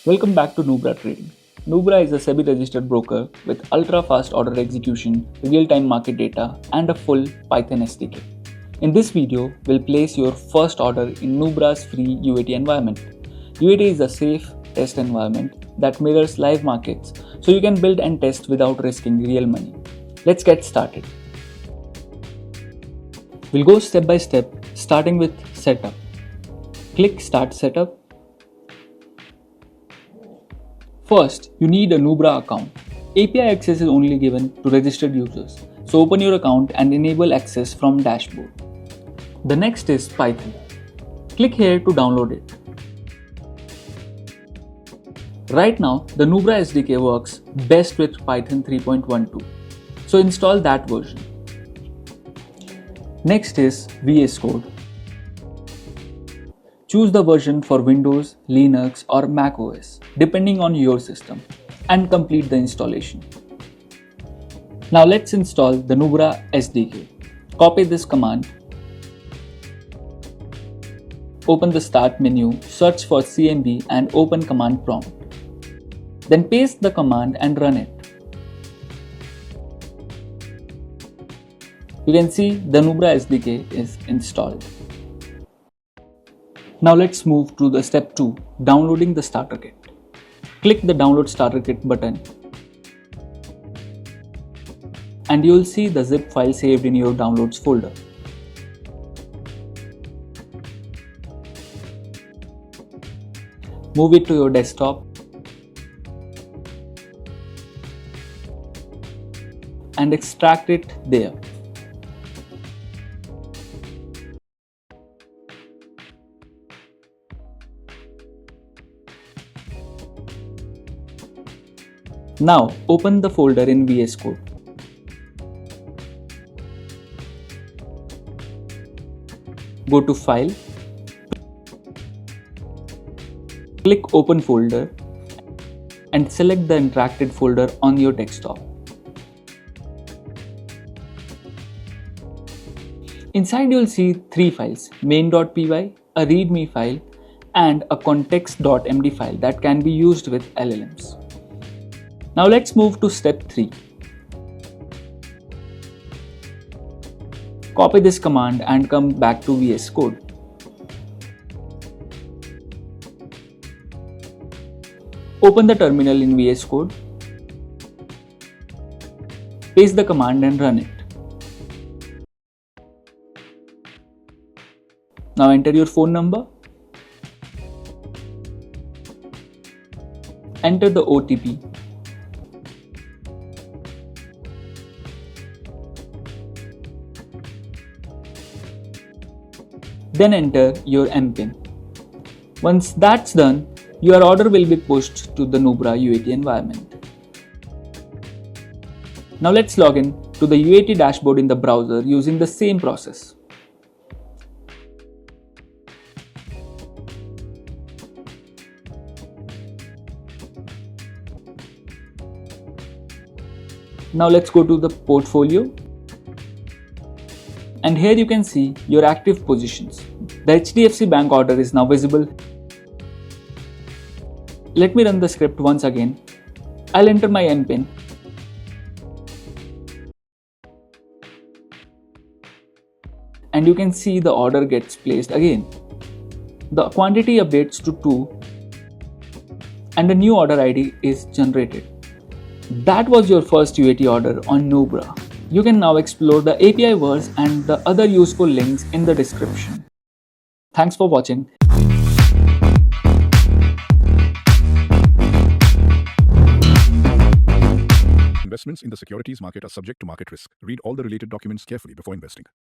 Welcome back to Nubra Trading. Nubra is a SEBI-registered broker with ultra-fast order execution, real-time market data, and a full Python SDK. In this video, we'll place your first order in Nubra's free UAT environment. UAT is a safe test environment that mirrors live markets, so you can build and test without risking real money. Let's get started. We'll go step by step, starting with Setup. Click Start Setup. First, you need a Nubra account. API access is only given to registered users, so open your account and enable access from dashboard. The next is Python. Click here to download it. Right now, the Nubra SDK works best with Python 3.12, so install that version. Next is VS Code. Choose the version for Windows, Linux or Mac OS, depending on your system, and complete the installation. Now let's install the Nubra SDK. Copy this command. Open the Start menu, search for CMD and open command prompt. Then paste the command and run it. You can see the Nubra SDK is installed. Now let's move to the step 2, downloading the starter kit. Click the download starter kit button and you'll see the zip file saved in your downloads folder. Move it to your desktop and extract it there. Now open the folder in VS Code. Go to File, click Open Folder and select the interacted folder on your desktop. Inside you'll see 3 files, main.py, a readme file and a context.md file that can be used with LLMs. Now let's move to step 3. Copy this command and come back to VS Code. Open the terminal in VS Code. Paste the command and run it. Now enter your phone number. Enter the OTP. Then enter your MPIN. Once that's done, your order will be pushed to the Nubra UAT environment. Now let's log in to the UAT dashboard in the browser using the same process. Now let's go to the portfolio. And here you can see your active positions. The HDFC Bank order is now visible. Let me run the script once again. I'll enter my MPIN. And you can see the order gets placed again. The quantity updates to 2 and a new order ID is generated. That was your first UAT order on Nubra. You can now explore the API verse and the other useful links in the description. Thanks for watching. Investments in the securities market are subject to market risk. Read all the related documents carefully before investing.